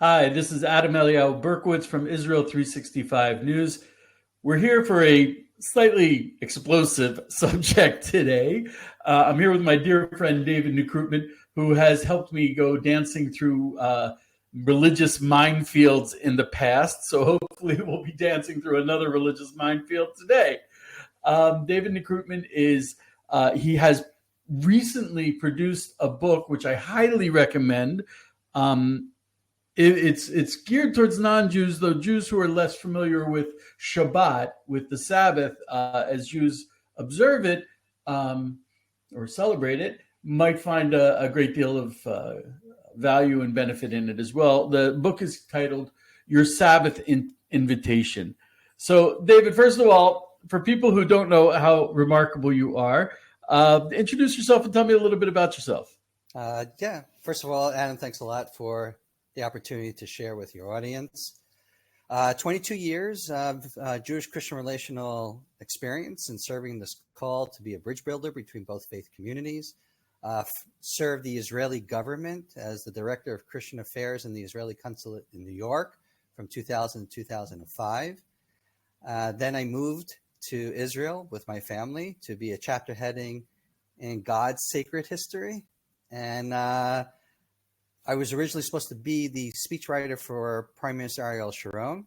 Hi, this is Adam Eliyahu Berkowitz from Israel 365 News. We're here for a slightly explosive subject today. I'm here with my dear friend David Nekrutman, who has helped me go dancing through religious minefields in the past. So hopefully we'll be dancing through another religious minefield today. David Nekrutman he has recently produced a book, which I highly recommend. It's geared towards non-Jews, though Jews who are less familiar with Shabbat, with the Sabbath, as Jews observe it or celebrate it, might find a great deal of value and benefit in it as well. The book is titled Your Sabbath Invitation. So, David, first of all, for people who don't know how remarkable you are, introduce yourself and tell me a little bit about yourself. First of all, Adam, thanks a lot for the opportunity to share with your audience. 22 years of Jewish-Christian relational experience in serving this call to be a bridge builder between both faith communities. Served the Israeli government as the Director of Christian Affairs in the Israeli Consulate in New York from 2000 to 2005. Then I moved to Israel with my family to be a chapter heading in God's Sacred History. And I was originally supposed to be the speechwriter for Prime Minister Ariel Sharon,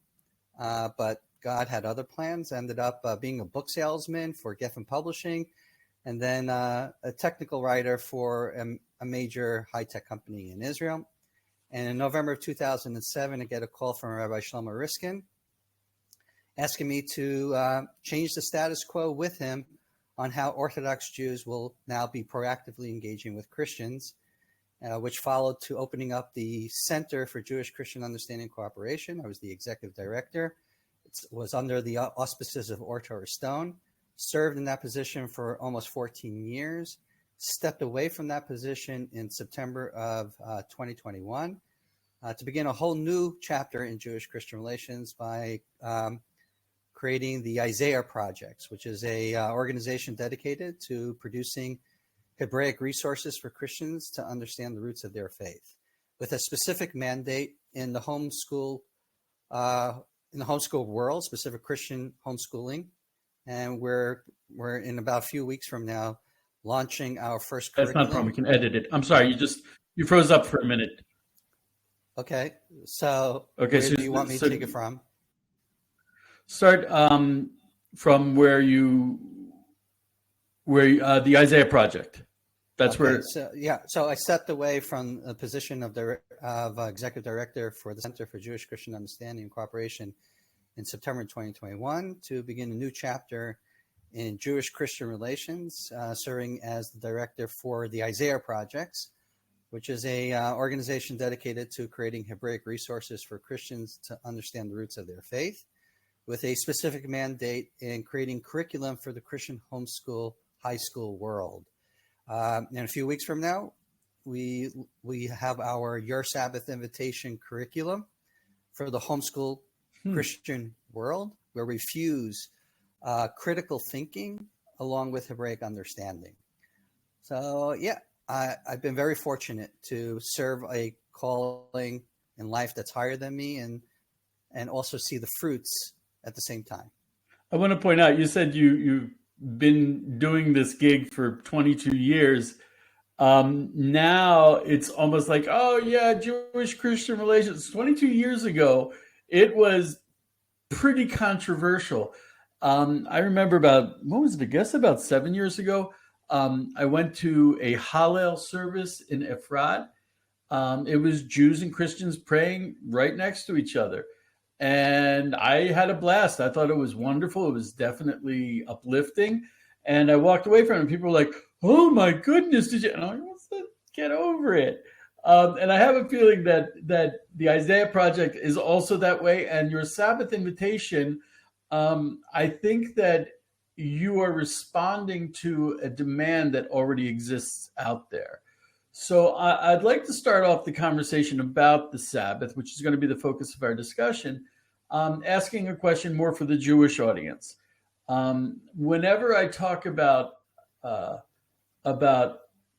but God had other plans. I ended up being a book salesman for Geffen Publishing, and then a technical writer for a major high-tech company in Israel. And in November of 2007, I get a call from Rabbi Shlomo Riskin asking me to change the status quo with him on how Orthodox Jews will now be proactively engaging with Christians, which followed to opening up the Center for Jewish Christian Understanding and Cooperation. I was the executive director. It was under the auspices of Or Torah Stone, served in that position for almost 14 years, stepped away from that position in September of 2021 to begin a whole new chapter in Jewish Christian relations by creating the Isaiah Projects, which is a organization dedicated to producing Hebraic resources for Christians to understand the roots of their faith, with a specific mandate in the homeschool world, specific Christian homeschooling. And we're in about a few weeks from now launching our first curriculum. That's not a problem. We can edit it. I'm sorry, you froze up for a minute. Okay, so where do you want me to take it from? Start from where the Isaiah Project. That's okay, where. So I stepped away from the position of executive director for the Center for Jewish Christian Understanding and Cooperation in September 2021 to begin a new chapter in Jewish Christian relations, serving as the director for the Isaiah Projects, which is a organization dedicated to creating Hebraic resources for Christians to understand the roots of their faith, with a specific mandate in creating curriculum for the Christian homeschool high school world. In a few weeks from now, we have our Your Sabbath Invitation curriculum for the homeschool Christian world, where we fuse critical thinking along with Hebraic understanding. So I've been very fortunate to serve a calling in life that's higher than me and also see the fruits at the same time. I want to point out, you said you've been doing this gig for 22 years. Now it's almost like, oh yeah, Jewish Christian relations. 22 years ago, it was pretty controversial. I remember about 7 years ago, I went to a Hallel service in Efrat. It was Jews and Christians praying right next to each other. And I had a blast. I thought it was wonderful. It was definitely uplifting. And I walked away from it. And people were like, oh my goodness, did you? And I'm like, get over it. And I have a feeling that the Isaiah Project is also that way. And your Sabbath Invitation, I think that you are responding to a demand that already exists out there. So I'd like to start off the conversation about the Sabbath, which is going to be the focus of our discussion, asking a question more for the Jewish audience. Whenever I talk about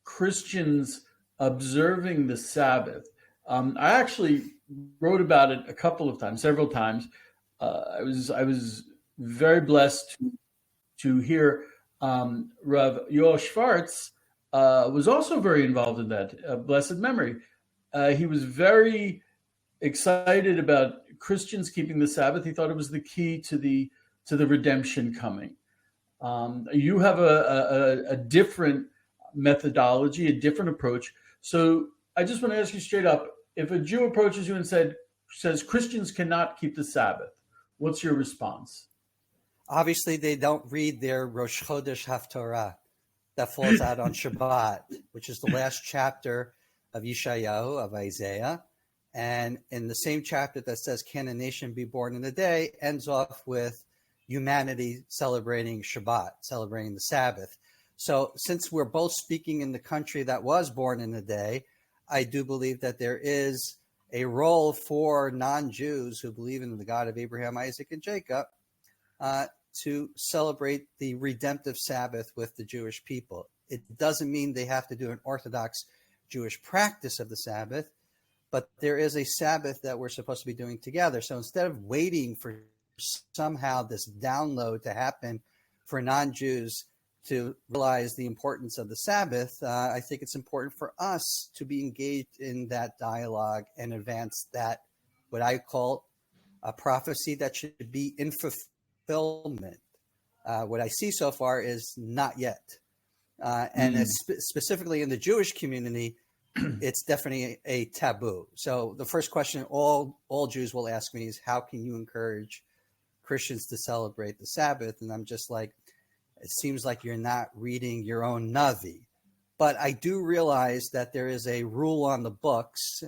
Christians observing the Sabbath, I actually wrote about it a couple of times, several times. I was very blessed to hear Rav Yoel Schwartz was also very involved in that, blessed memory. He was very excited about Christians keeping the Sabbath. He thought it was the key to the redemption coming. You have a different methodology, a different approach. So I just want to ask you straight up: if a Jew approaches you and says Christians cannot keep the Sabbath, what's your response? Obviously, they don't read their Rosh Chodesh Haftorah that falls out on Shabbat, which is the last chapter of Yeshayahu, of Isaiah. And in the same chapter that says, "Can a nation be born in a day?" ends off with humanity celebrating Shabbat, celebrating the Sabbath. So since we're both speaking in the country that was born in a day, I do believe that there is a role for non-Jews who believe in the God of Abraham, Isaac, and Jacob to celebrate the redemptive Sabbath with the Jewish people. It doesn't mean they have to do an Orthodox Jewish practice of the Sabbath, but there is a Sabbath that we're supposed to be doing together. So instead of waiting for somehow this download to happen for non-Jews to realize the importance of the Sabbath, I think it's important for us to be engaged in that dialogue and advance that, what I call a prophecy that should be in fulfillment. What I see so far is not yet. And specifically in the Jewish community, it's definitely a taboo. So the first question all Jews will ask me is, how can you encourage Christians to celebrate the Sabbath? And I'm just like, it seems like you're not reading your own Navi. But I do realize that there is a rule on the books,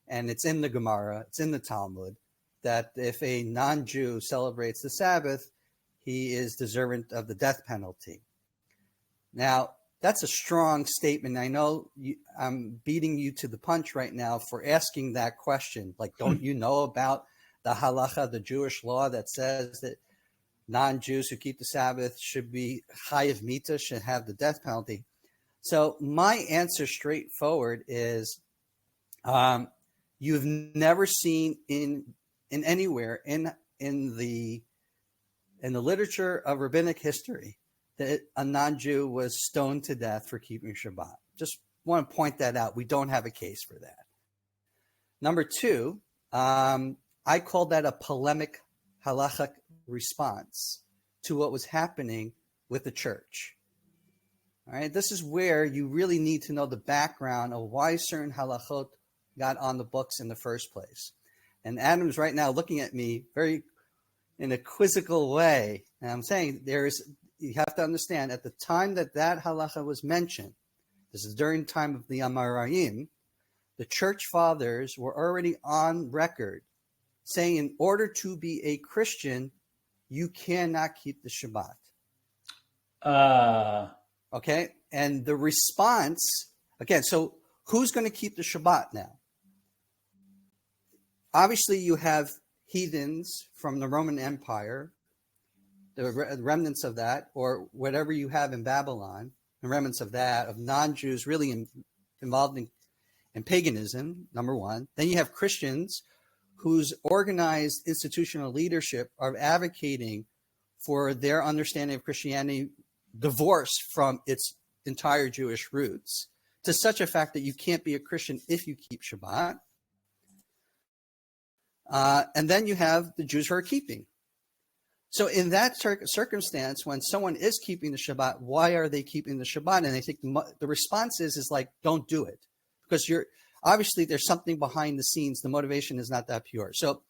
and it's in the Gemara, it's in the Talmud, that if a non-Jew celebrates the Sabbath, he is deserving of the death penalty. Now, that's a strong statement. I know I'm beating you to the punch right now for asking that question. Like, don't you know about the halacha, the Jewish law that says that non-Jews who keep the Sabbath should be chayiv mita, should have the death penalty? So my answer straightforward is, you've never seen in anywhere in the literature of rabbinic history that a non-Jew was stoned to death for keeping Shabbat. Just want to point that out. We don't have a case for that. Number two, I call that a polemic halachic response to what was happening with the church. All right, this is where you really need to know the background of why certain halachot got on the books in the first place. And Adam's right now looking at me very in a quizzical way. And I'm saying you have to understand, at the time that halacha was mentioned, this is during the time of the Amoraim, the church fathers were already on record saying, in order to be a Christian, you cannot keep the Shabbat. Okay? And the response, again, so who's going to keep the Shabbat now? Obviously, you have heathens from the Roman Empire, the remnants of that, or whatever you have in Babylon, the remnants of that, of non-Jews really involved in paganism, number one. Then you have Christians whose organized institutional leadership are advocating for their understanding of Christianity divorced from its entire Jewish roots, to such a fact that you can't be a Christian if you keep Shabbat. And then you have the Jews who are keeping. So in that circumstance, when someone is keeping the Shabbat, why are they keeping the Shabbat? And I think the response is like, don't do it. Because obviously there's something behind the scenes. The motivation is not that pure. So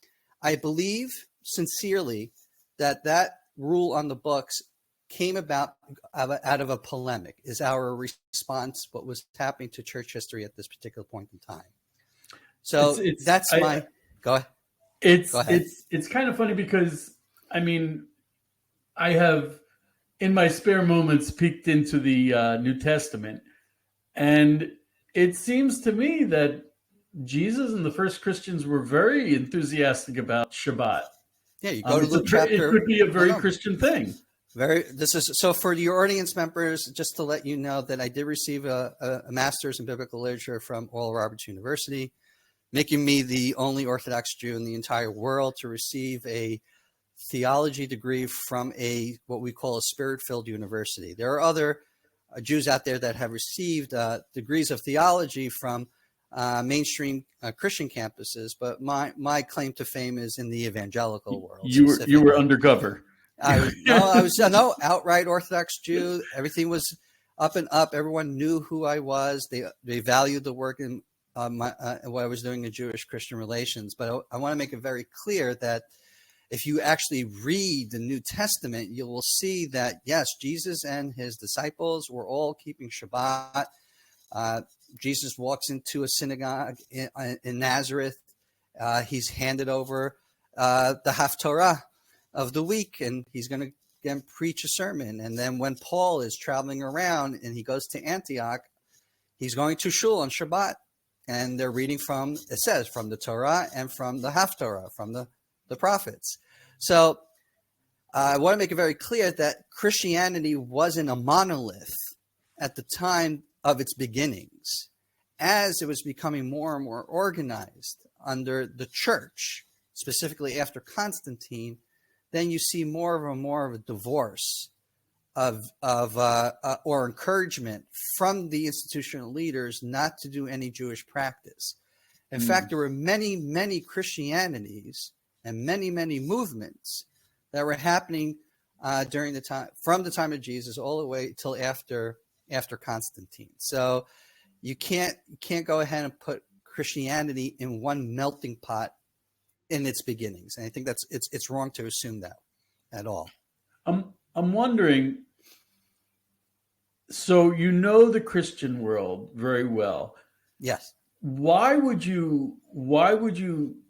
I believe sincerely that rule on the books came about out of a polemic, is our response, what was happening to church history at this particular point in time. So go ahead. It's kind of funny because, I mean, I have in my spare moments peeked into the New Testament, and it seems to me that Jesus and the first Christians were very enthusiastic about Shabbat. Yeah, you go to Luke chapter. It could be a very Christian thing. So for your audience members, just to let you know that I did receive a master's in biblical literature from Oral Roberts University. making me the only Orthodox Jew in the entire world to receive a theology degree from what we call a spirit-filled university. There are other Jews out there that have received degrees of theology from mainstream Christian campuses, but my claim to fame is in the evangelical world You were specifically. undercover. I was outright Orthodox Jew. Everything was up and up. Everyone knew who I was. They valued the work in what I was doing in Jewish Christian relations. But I want to make it very clear that if you actually read the New Testament, you will see that, yes, Jesus and his disciples were all keeping Shabbat. Jesus walks into a synagogue in Nazareth. He's handed over the Haftorah of the week, and he's going to again preach a sermon. And then when Paul is traveling around and he goes to Antioch, he's going to shul on Shabbat. And they're reading from the Torah and from the Haftorah, from the prophets. So I want to make it very clear that Christianity wasn't a monolith at the time of its beginnings. As it was becoming more and more organized under the church, specifically after Constantine, then you see more of a divorce or encouragement from the institutional leaders not to do any Jewish practice. In fact, there were many Christianities and many movements that were happening during the time, from the time of Jesus all the way till after Constantine. So you can't go ahead and put Christianity in one melting pot in its beginnings, and I think it's wrong to assume that at all. I'm wondering. So you know the Christian world very well. Yes. Why would you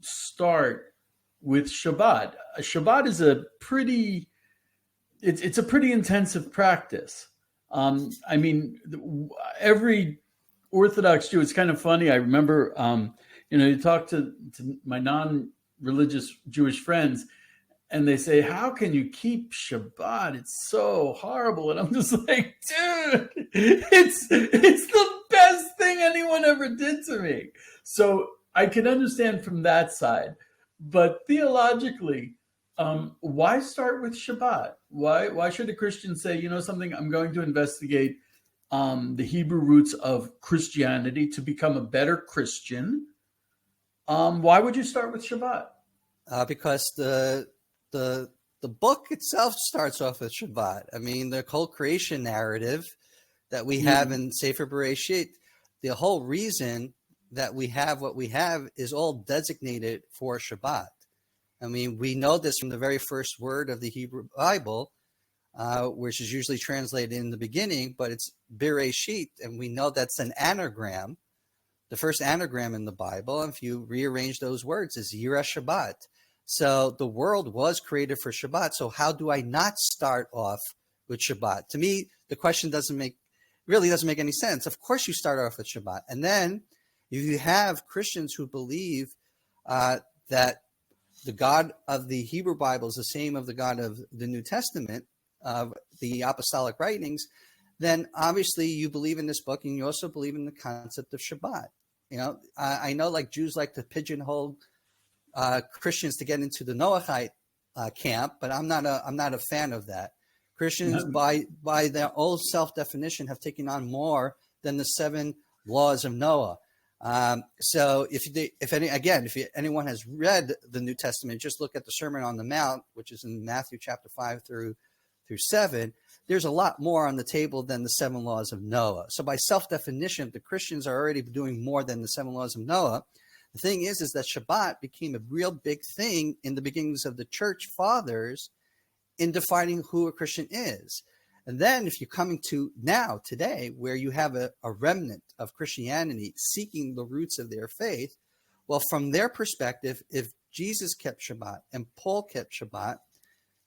start with Shabbat? Shabbat is it's a pretty intensive practice. I mean, every Orthodox Jew, it's kind of funny. I remember, you talk to my non-religious Jewish friends, and they say, how can you keep Shabbat? It's so horrible. And I'm just like, dude, it's the best thing anyone ever did to me. So I can understand from that side. But theologically, why start with Shabbat? Why should a Christian say, something, I'm going to investigate the Hebrew roots of Christianity to become a better Christian? Why would you start with Shabbat? Because the book itself starts off with Shabbat. I mean, the whole creation narrative that we have in Sefer Bereshit, the whole reason that we have what we have is all designated for Shabbat. I mean, we know this from the very first word of the Hebrew Bible, which is usually translated in the beginning, but it's Bereshit, and we know that's an anagram, the first anagram in the Bible. And if you rearrange those words, is Yireh Shabbat. So the world was created for Shabbat. So how do I not start off with Shabbat? To me, the question really doesn't make any sense. Of course you start off with Shabbat. And then you have Christians who believe that the God of the Hebrew Bible is the same of the God of the New Testament, of the apostolic writings, then obviously you believe in this book and you also believe in the concept of Shabbat. I know like Jews like to pigeonhole Christians to get into the Noahide camp, but I'm not a fan of that. Christians, by their old self-definition, have taken on more than the 7 laws of Noah. So if anyone has read the New Testament, just look at the Sermon on the Mount, which is in Matthew chapter 5 through 7. There's a lot more on the table than the 7 laws of Noah. So by self-definition, the Christians are already doing more than the 7 laws of Noah. The thing is that Shabbat became a real big thing in the beginnings of the church fathers in defining who a Christian is. And then if you're coming to now, today, where you have a remnant of Christianity seeking the roots of their faith, well, from their perspective, if Jesus kept Shabbat and Paul kept Shabbat,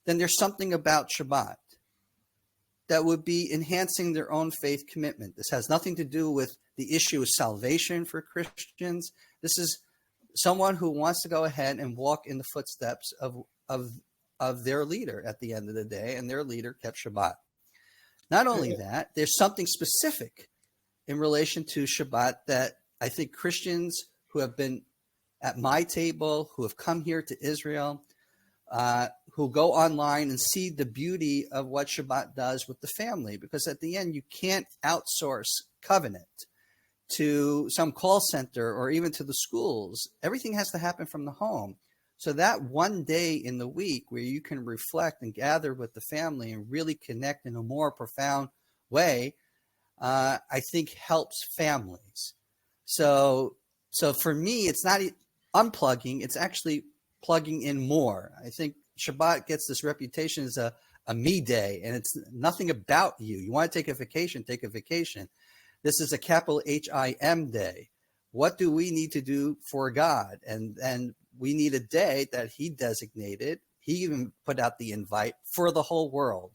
then there's something about Shabbat that would be enhancing their own faith commitment. This has nothing to do with the issue of salvation for Christians. This is someone who wants to go ahead and walk in the footsteps of their leader at the end of the day, and their leader kept Shabbat. Not only that, there's something specific in relation to Shabbat that I think Christians who have been at my table, who have come here to Israel, who go online and see the beauty of what Shabbat does with the family. Because at the end, you can't outsource covenant to some call center or even to the schools. Everything has to happen from the home. So that one day in the week where you can reflect and gather with the family and really connect in a more profound way, I think helps families. So for me, it's not unplugging, it's actually plugging in more. I think Shabbat gets this reputation as a me day, and it's nothing about you. You want to take a vacation, take a vacation. This is a capital HIM day. What do we need to do for God? And we need a day that he designated. He even put out the invite for the whole world.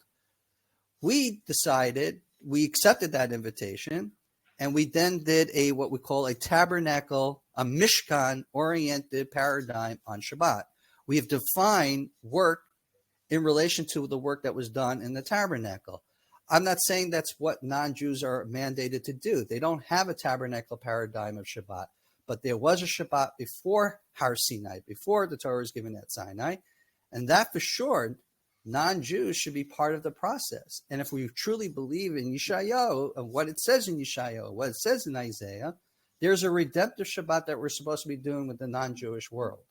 We decided, we accepted that invitation, and we then did what we call a tabernacle, a Mishkan-oriented paradigm on Shabbat. We have defined work in relation to the work that was done in the tabernacle. I'm not saying that's what non-Jews are mandated to do. They don't have a tabernacle paradigm of Shabbat, but there was a Shabbat before Har Sinai, before the Torah was given at Sinai, and that for sure, non-Jews should be part of the process. And if we truly believe in Yeshayahu, and what it says in Yeshayahu, what it says in Isaiah, there's a redemptive Shabbat that we're supposed to be doing with the non-Jewish world.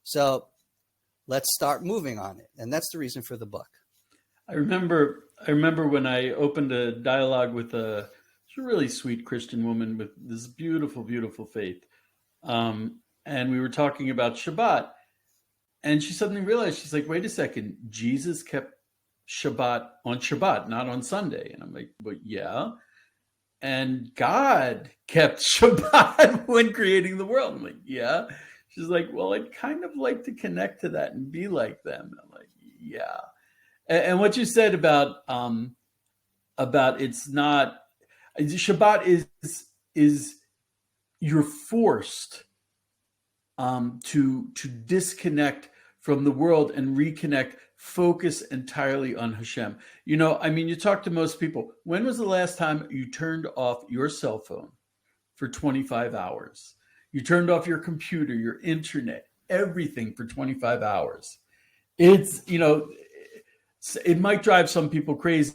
So let's start moving on it. And that's the reason for the book. I remember when I opened a dialogue with a really sweet Christian woman with this beautiful, beautiful faith. And we were talking about Shabbat. And she suddenly realized, she's like, wait a second, Jesus kept Shabbat on Shabbat, not on Sunday. And I'm like, but yeah. And God kept Shabbat when creating the world. I'm like, yeah. She's like, well, I'd kind of like to connect to that and be like them. I'm like, yeah. And what you said about it's not, Shabbat is you're forced to disconnect from the world and reconnect, focus entirely on Hashem. You know, I mean, you talk to most people. When was the last time you turned off your cell phone for 25 hours? You turned off your computer, your internet, everything for 25 hours. It's, you know, it might drive some people crazy.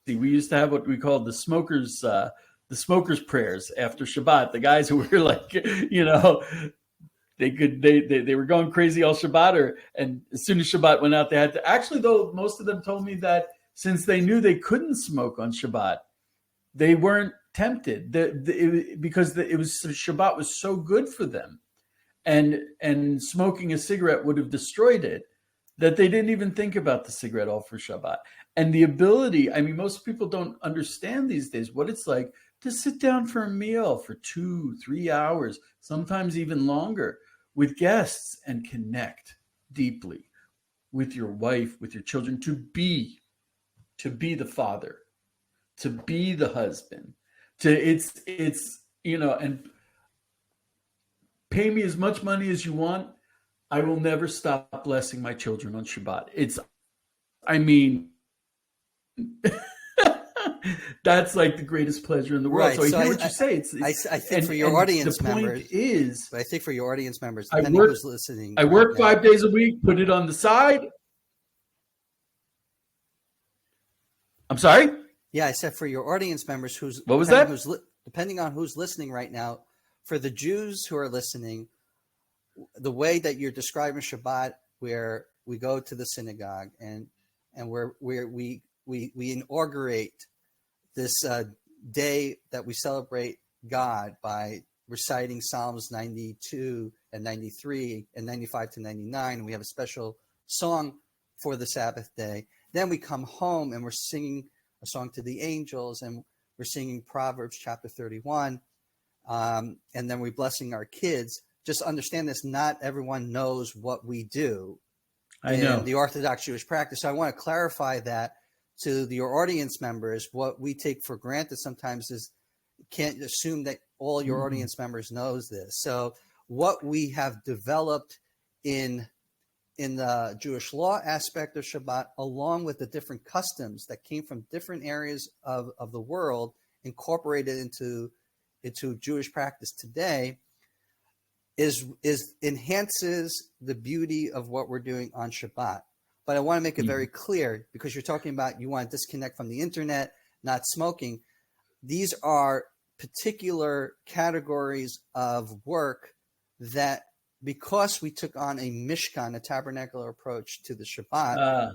We used to have what we called the smokers' prayers after Shabbat. The guys who were like, you know, they were going crazy all Shabbat, and as soon as Shabbat went out, they had to. Actually, though, most of them told me that since they knew they couldn't smoke on Shabbat, they weren't tempted because Shabbat was so good for them, and smoking a cigarette would have destroyed it, that they didn't even think about the cigarette all for Shabbat. And the ability, I mean, most people don't understand these days what it's like to sit down for a meal for 2-3 hours, sometimes even longer, with guests and connect deeply with your wife, with your children, to be the father, to be the husband, it's you know, and pay me as much money as you want. I will never stop blessing my children on Shabbat. I mean, that's like the greatest pleasure in the world. Right. So I hear what you say. I think for your audience members, I think for your audience members, who's listening, I work 5 days a week, put it on the side. I'm sorry? Yeah, I said for your audience members what was that? Depending on who's listening right now, for the Jews who are listening, the way that you're describing Shabbat, where we go to the synagogue and where we inaugurate this day that we celebrate God by reciting Psalms 92 and 93 and 95 to 99, and we have a special song for the Sabbath day. Then we come home and we're singing a song to the angels, and we're singing Proverbs chapter 31, and then we're blessing our kids. Just understand this, not everyone knows what we do in the Orthodox Jewish practice. So I want to clarify that to your audience members. What we take for granted sometimes is can't assume that all your audience members knows this. So what we have developed in the Jewish law aspect of Shabbat, along with the different customs that came from different areas of the world, incorporated into Jewish practice today, is enhances the beauty of what we're doing on Shabbat. But I want to make it very clear, because you're talking about you want to disconnect from the internet, not smoking. These are particular categories of work that, because we took on a mishkan, a tabernacular approach to the Shabbat,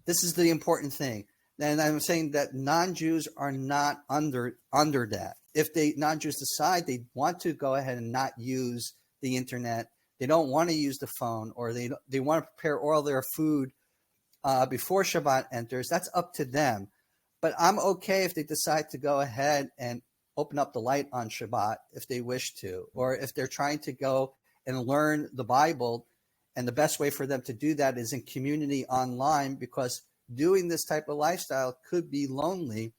this is the important thing. And I'm saying that non-Jews are not under that. If non-Jews decide they want to go ahead and not use the internet, they don't want to use the phone, or they want to prepare all their food before Shabbat enters, that's up to them. But I'm okay if they decide to go ahead and open up the light on Shabbat if they wish to, or if they're trying to go and learn the Bible. And the best way for them to do that is in community online, because doing this type of lifestyle could be lonely.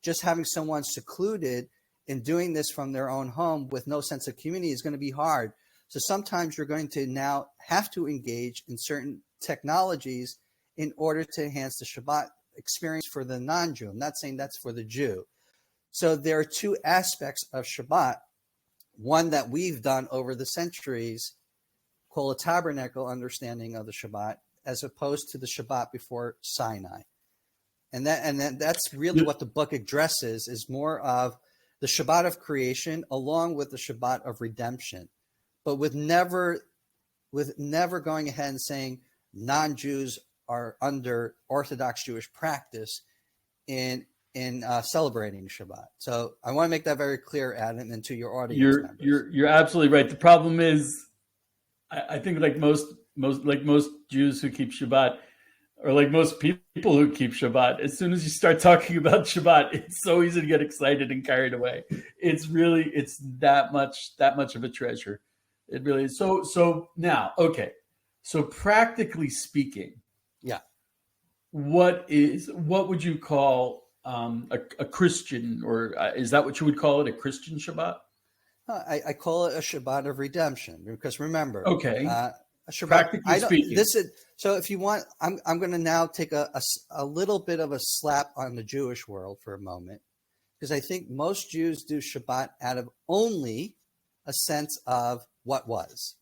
Just having someone secluded and doing this from their own home with no sense of community is going to be hard. So sometimes you're going to now have to engage in certain technologies in order to enhance the Shabbat experience for the non-Jew. I'm not saying that's for the Jew. So there are two aspects of Shabbat. One that we've done over the centuries, called a tabernacle understanding of the Shabbat, as opposed to the Shabbat before Sinai. And that's really what the book addresses, is more of the Shabbat of creation along with the Shabbat of redemption, but with never going ahead and saying non-Jews are under Orthodox Jewish practice in celebrating Shabbat. So I want to make that very clear, Adam, and to your audience members. You're absolutely right. The problem is, I think like most Jews who keep Shabbat, or like most people who keep Shabbat, as soon as you start talking about Shabbat, it's so easy to get excited and carried away. It's that much of a treasure. It really is. So now, okay. So practically speaking, yeah, what would you call a Christian, or is that what you would call it, a Christian Shabbat? I call it a Shabbat of redemption, because remember, okay, a Shabbat. Practically speaking, so if you want, I'm going to now take a little bit of a slap on the Jewish world for a moment, because I think most Jews do Shabbat out of only a sense of what was,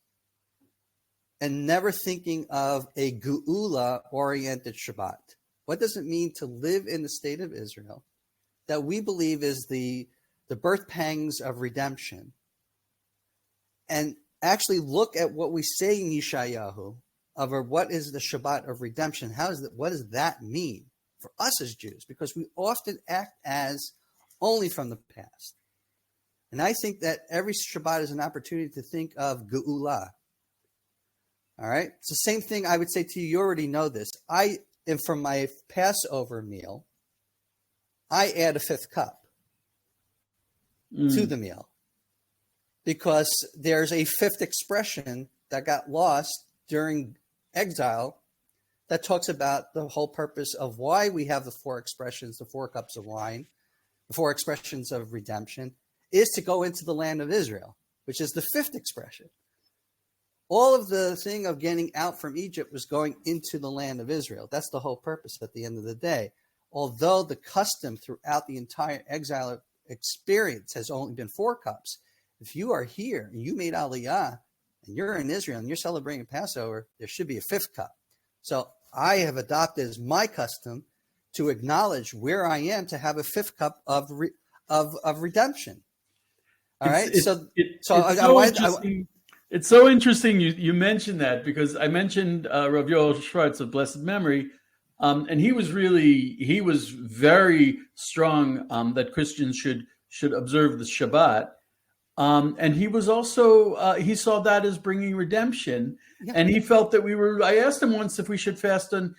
and never thinking of a Geula-oriented Shabbat. What does it mean to live in the state of Israel that we believe is the birth pangs of redemption, and actually look at what we say in Yeshayahu of what is the Shabbat of redemption? What does that mean for us as Jews? Because we often act as only from the past. And I think that every Shabbat is an opportunity to think of Geula. All right. It's the same thing I would say to you. You already know this. And from my Passover meal, I add a fifth cup to the meal, because there's a fifth expression that got lost during exile that talks about the whole purpose of why we have the four expressions, the four cups of wine, the four expressions of redemption, is to go into the land of Israel, which is the fifth expression. All of the thing of getting out from Egypt was going into the land of Israel. That's the whole purpose at the end of the day. Although the custom throughout the entire exile experience has only been four cups, if you are here and you made Aliyah and you're in Israel and you're celebrating Passover, there should be a fifth cup. So I have adopted as my custom to acknowledge where I am, to have a fifth cup of redemption. All right. It's so interesting you mentioned that, because I mentioned Rav Yoel Schwartz of blessed memory, and he was very strong that Christians should observe the Shabbat, and he was also he saw that as bringing redemption, and he felt that I asked him once if we should fast on,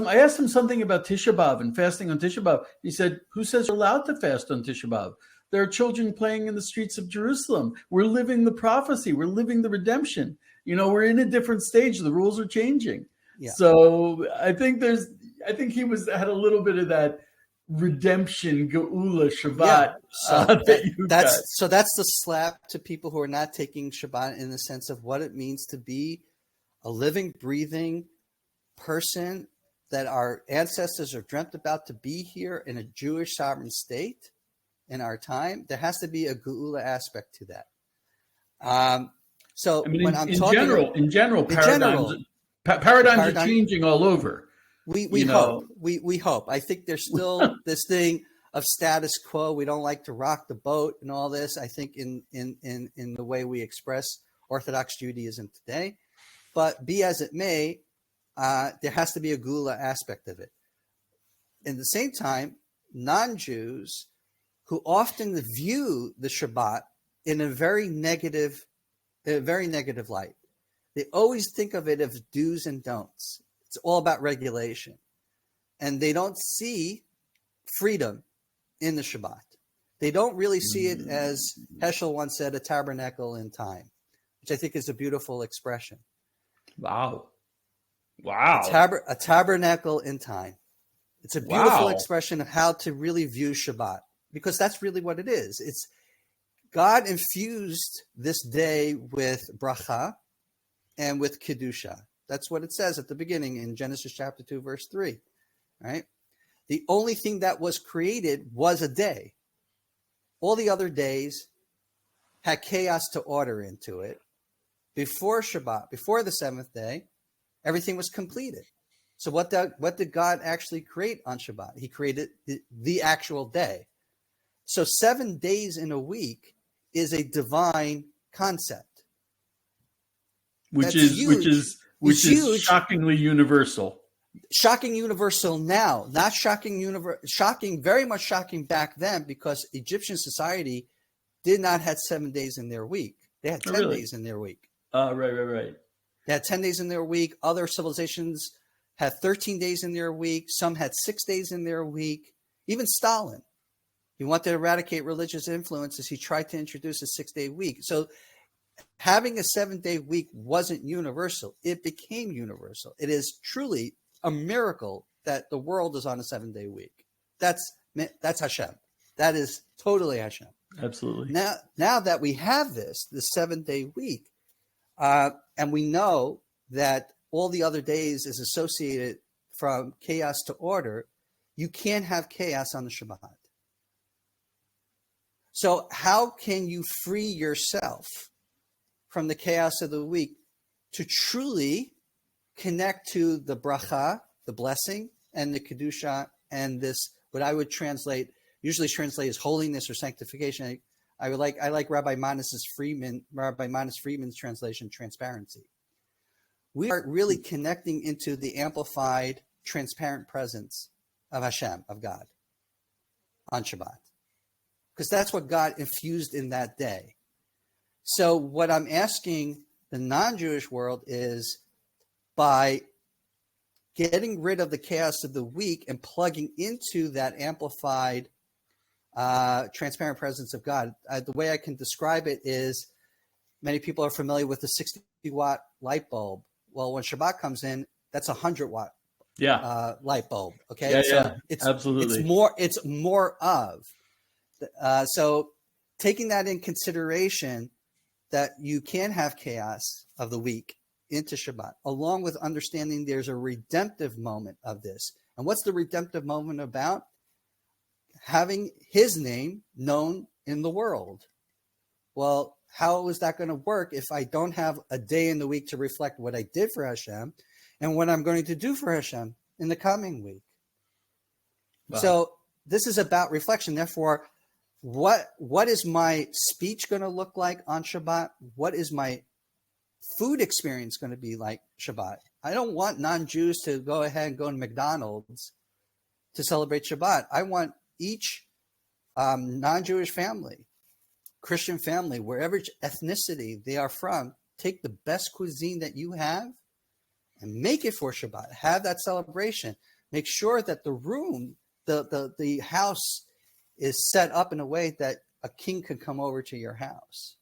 I asked him something about Tisha B'Av and fasting on Tisha B'Av. He said, "Who says you're allowed to fast on Tisha B'Av? There are children playing in the streets of Jerusalem. We're living the prophecy. We're living the redemption. We're in a different stage. The rules are changing." Yeah. So I think he had a little bit of that redemption Geula Shabbat. Yeah. So that's the slap to people who are not taking Shabbat in the sense of what it means to be a living, breathing person that our ancestors are dreamt about, to be here in a Jewish sovereign state. in our time, there has to be a geula aspect to that. So I mean, when I'm in talking general, in general, paradigms are paradigm, changing all over. we You hope. know, We hope. I think there's still this thing of status quo. We don't like to rock the boat and all this. I think in the way we express Orthodox Judaism today. But be as it may, there has to be a geula aspect of it. In the same time, non-Jews who often view the Shabbat in a very negative light. They always think of it as do's and don'ts. It's all about regulation. And they don't see freedom in the Shabbat. They don't really see it, as Heschel once said, a tabernacle in time, which I think is a beautiful expression. wow. A tabernacle in time. It's a beautiful expression of how to really view Shabbat, because that's really what it is. It's God infused this day with bracha and with kedusha. That's what it says at the beginning in Genesis chapter 2, verse 3, right? The only thing that was created was a day. All the other days had chaos to order into it. Before Shabbat, before the seventh day, everything was completed. So what did God actually create on Shabbat? He created the actual day. So 7 days in a week is a divine concept. Which That's is huge. Huge. shockingly universal. Shocking universal now, not shocking very much shocking back then, because Egyptian society did not have 7 days in their week. They had 10 days in their week. Right. They had 10 days in their week. Other civilizations had 13 days in their week. Some had 6 days in their week. Even Stalin, he wanted to eradicate religious influences. He tried to introduce a 6-day week. So having a 7-day week wasn't universal. It became universal. It is truly a miracle that the world is on a 7-day week. That's Hashem. That is totally Hashem. Absolutely. Now that we have the 7-day week, and we know that all the other days is associated from chaos to order, you can't have chaos on the Shabbat. So how can you free yourself from the chaos of the week to truly connect to the bracha, the blessing, and the kedusha, and this, what I would usually translate as holiness or sanctification. I like Rabbi Manis Friedman's translation, transparency. We are really connecting into the amplified, transparent presence of Hashem, of God, on Shabbat, because that's what God infused in that day. So what I'm asking the non-Jewish world is, by getting rid of the chaos of the week and plugging into that amplified, transparent presence of God. The way I can describe it is, many people are familiar with the 60-watt light bulb. Well, when Shabbat comes in, that's a 100-watt light bulb. Okay, it's absolutely it's more of. So taking that in consideration, that you can have chaos of the week into Shabbat, along with understanding there's a redemptive moment of this. And what's the redemptive moment about? Having his name known in the world. Well, how is that going to work if I don't have a day in the week to reflect what I did for Hashem and what I'm going to do for Hashem in the coming week? Wow. So this is about reflection. Therefore, what is my speech going to look like on Shabbat? What is my food experience going to be like Shabbat? I don't want non-Jews to go ahead and go to McDonald's to celebrate Shabbat. I want each non-Jewish family, Christian family, wherever ethnicity they are from, take the best cuisine that you have and make it for Shabbat. Have that celebration. Make sure that the room, the house is set up in a way that a king could come over to your house,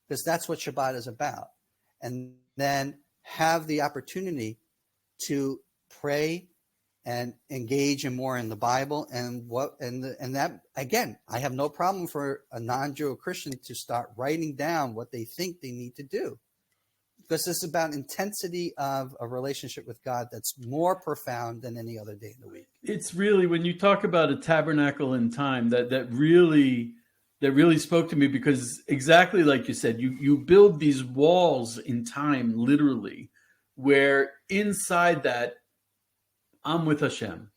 because that's what Shabbat is about. And then have the opportunity to pray and engage more in the Bible, and that, again, I have no problem for a non-Jew Christian to start writing down what they think they need to do because this is about intensity of a relationship with God that's more profound than any other day of the week. It's really, when you talk about a tabernacle in time, that really spoke to me, because exactly like you said, you build these walls in time, literally, where inside that I'm with Hashem,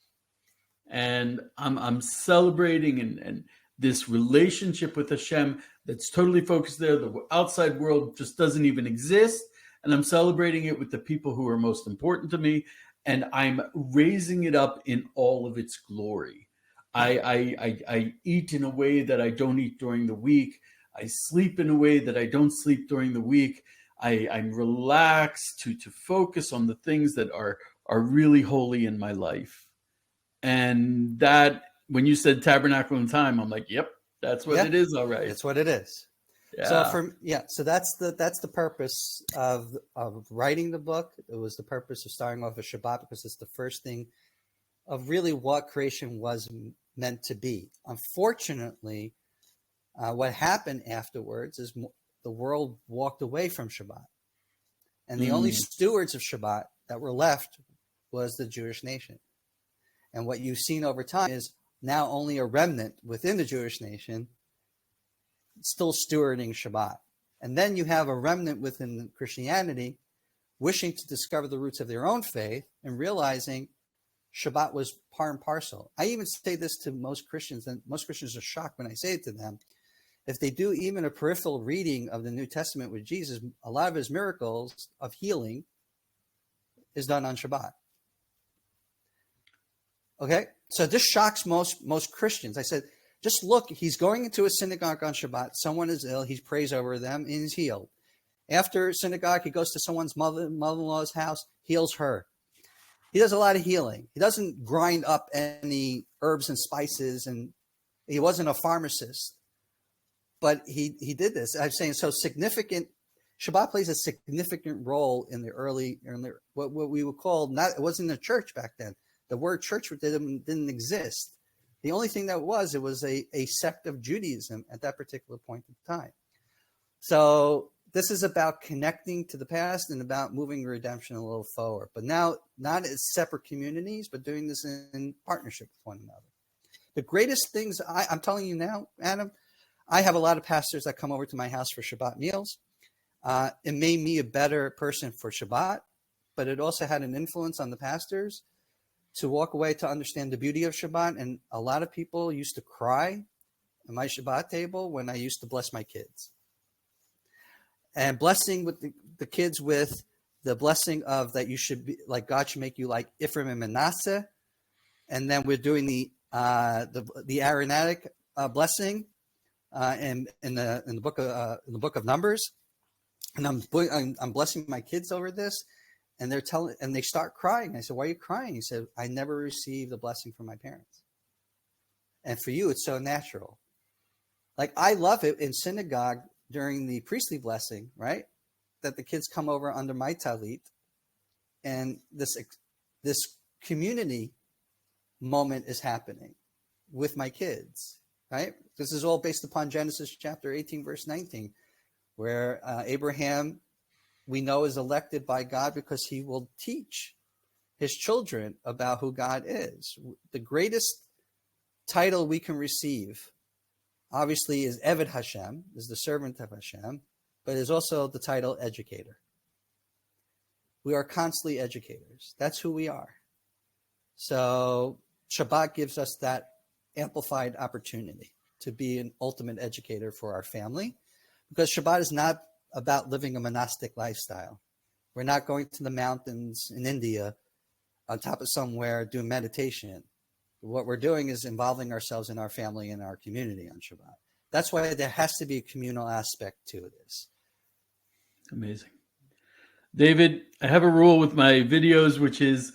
and I'm celebrating, and this relationship with Hashem that's totally focused there. The outside world just doesn't even exist, and I'm celebrating it with the people who are most important to me, and I'm raising it up in all of its glory. I eat in a way that I don't eat during the week. I sleep in a way that I don't sleep during the week. I'm relaxed to focus on the things that are really holy in my life. And that, when you said tabernacle in time, I'm like, yep, that's what it is. All right. It's what it is. Yeah. So that's the purpose of writing the book. It was the purpose of starting off with Shabbat, because it's the first thing of really what creation was meant to be. Unfortunately, what happened afterwards is the world walked away from Shabbat, and the only stewards of Shabbat that were left was the Jewish nation. And what you've seen over time is now only a remnant within the Jewish nation still stewarding Shabbat. And then you have a remnant within Christianity wishing to discover the roots of their own faith and realizing Shabbat was part and parcel. I even say this to most Christians, and most Christians are shocked when I say it to them. If they do even a peripheral reading of the New Testament with Jesus, a lot of his miracles of healing is done on Shabbat. Okay, so this shocks most Christians. I said, just look, he's going into a synagogue on Shabbat. Someone is ill. He prays over them and he's healed. After synagogue, he goes to someone's mother-in-law's house, heals her. He does a lot of healing. He doesn't grind up any herbs and spices, and he wasn't a pharmacist. But he did this. I'm saying so significant. Shabbat plays a significant role in the what we would call, it wasn't a church back then. The word church didn't exist. The only thing that was a sect of Judaism at that particular point in time. So this is about connecting to the past and about moving redemption a little forward. But now, not as separate communities, but doing this in partnership with one another. The greatest things, I'm telling you now, Adam, I have a lot of pastors that come over to my house for Shabbat meals. It made me a better person for Shabbat, but it also had an influence on the pastors to walk away to understand the beauty of Shabbat. And a lot of people used to cry at my Shabbat table when I used to bless my kids. And blessing with the kids with the blessing of that you should be like, God should make you like Ephraim and Manasseh. And then we're doing the Aaronitic blessing in the book of Numbers. And I'm blessing my kids over this. And they start crying. I said, why are you crying? He said, I never received a blessing from my parents. And for you, it's so natural. Like, I love it in synagogue during the priestly blessing, right? That the kids come over under my talit, and this community moment is happening with my kids, right? This is all based upon Genesis chapter 18, verse 19, where Abraham, we know, is elected by God because he will teach his children about who God is. The greatest title we can receive, obviously, is Eved Hashem, is the servant of Hashem, but is also the title educator. We are constantly educators. That's who we are. So Shabbat gives us that amplified opportunity to be an ultimate educator for our family, because Shabbat is not about living a monastic lifestyle. We're not going to the mountains in India on top of somewhere doing meditation. What we're doing is involving ourselves in our family and our community on Shabbat. That's why there has to be a communal aspect to this. Amazing. David, I have a rule with my videos, which is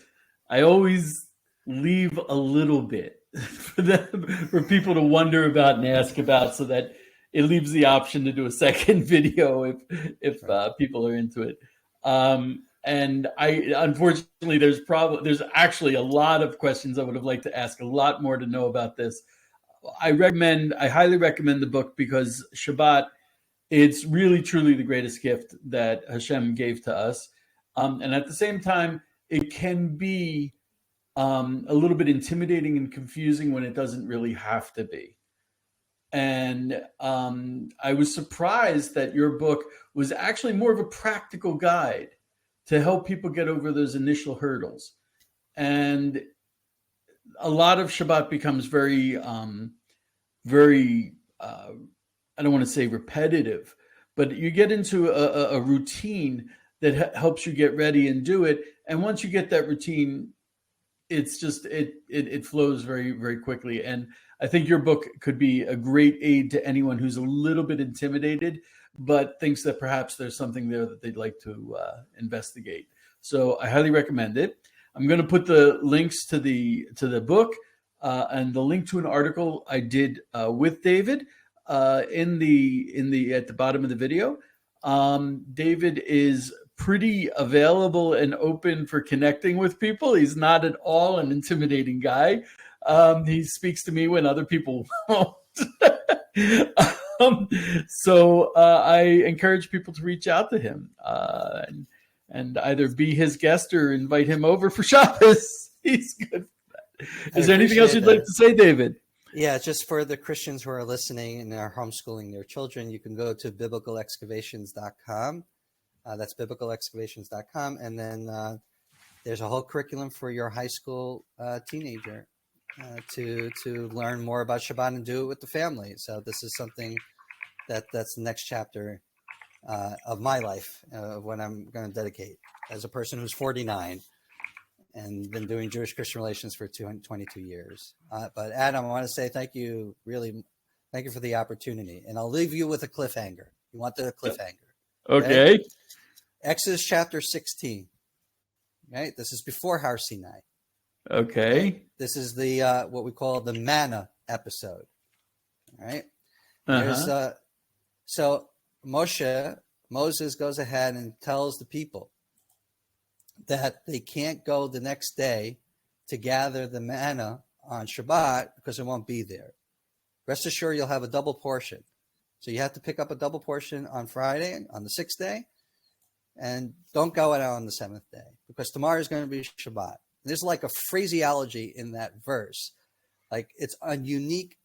I always leave a little bit for people to wonder about and ask about, so that it leaves the option to do a second video if people are into it. And unfortunately, there's actually a lot of questions I would have liked to ask, a lot more to know about this. I highly recommend the book, because Shabbat It's really, truly the greatest gift that Hashem gave to us. And at the same time, it can be a little bit intimidating and confusing when it doesn't really have to be. And I was surprised that your book was actually more of a practical guide to help people get over those initial hurdles. And a lot of Shabbat becomes very, I don't want to say repetitive, but you get into a routine that helps you get ready and do it. And once you get that routine, it's just, it flows very, very quickly. And I think your book could be a great aid to anyone who's a little bit intimidated, but thinks that perhaps there's something there that they'd like to investigate. So I highly recommend it. I'm going to put the links to the book and the link to an article I did with David at the bottom of the video. David is pretty available and open for connecting with people. He's not at all an intimidating guy. He speaks to me when other people won't. So I encourage people to reach out to him and either be his guest or invite him over for Shabbos. He's good for that. Is there anything else you'd like to say, David? Yeah, just for the Christians who are listening and are homeschooling their children, you can go to biblicalexcavations.com. That's biblicalexcavations.com. And then there's a whole curriculum for your high school teenager to learn more about Shabbat and do it with the family. So this is something that's the next chapter of my life, when I'm going to dedicate as a person who's 49 and been doing Jewish Christian relations for 22 years. But Adam, I want to say thank you for the opportunity. And I'll leave you with a cliffhanger. You want the cliffhanger? Okay. Exodus chapter 16. Right? This is before Har Sinai. Okay. This is the what we call the manna episode. All right. So Moses goes ahead and tells the people that they can't go the next day to gather the manna on Shabbat because it won't be there. Rest assured, you'll have a double portion. So you have to pick up a double portion on Friday, on the 6th day, and don't go out on the 7th day because tomorrow is going to be Shabbat. There's like a phraseology in that verse. Like it's a unique,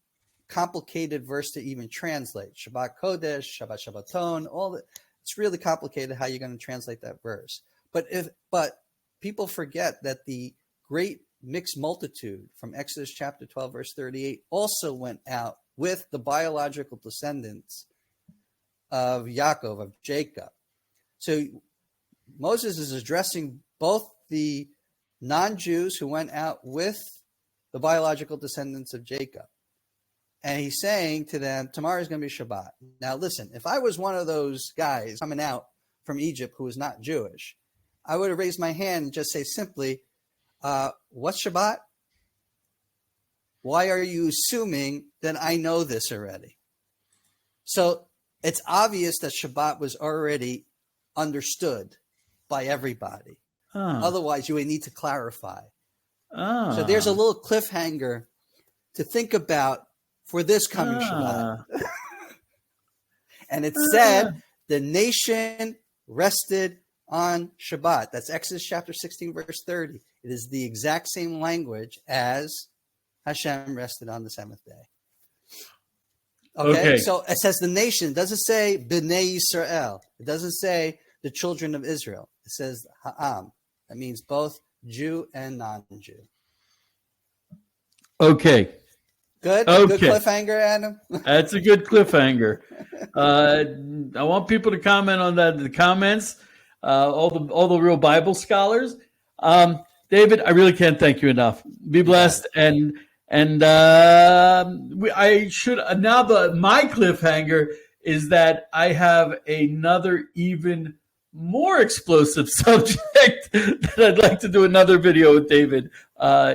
complicated verse to even translate. Shabbat Kodesh, Shabbat Shabbaton, it's really complicated how you're going to translate that verse. But people forget that the great mixed multitude from Exodus chapter 12, verse 38 also went out with the biological descendants of Yaakov, of Jacob. So Moses is addressing both the non-Jews who went out with the biological descendants of Jacob. And he's saying to them, tomorrow is going to be Shabbat. Now, listen, if I was one of those guys coming out from Egypt who was not Jewish, I would have raised my hand and just say simply, what's Shabbat? Why are you assuming that I know this already? So it's obvious that Shabbat was already understood by everybody. Otherwise, you would need to clarify. So there's a little cliffhanger to think about for this coming Shabbat. And it said the nation rested on Shabbat. That's Exodus chapter 16, verse 30. It is the exact same language as Hashem rested on the 7th day. Okay. So it says the nation. It doesn't say B'nai Yisrael. It doesn't say the children of Israel. It says Ha'am. That means both Jew and non-Jew. Okay. Good? Okay. Good cliffhanger, Adam? That's a good cliffhanger. I want people to comment on that in the comments. All the real Bible scholars. David, I really can't thank you enough. Be blessed. And I should now. My cliffhanger is that I have another even more explosive subject that I'd like to do another video with David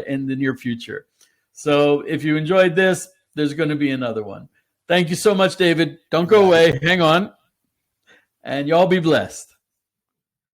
in the near future. So if you enjoyed this, there's going to be another one. Thank you so much, David. Don't go away. Hang on. And y'all be blessed.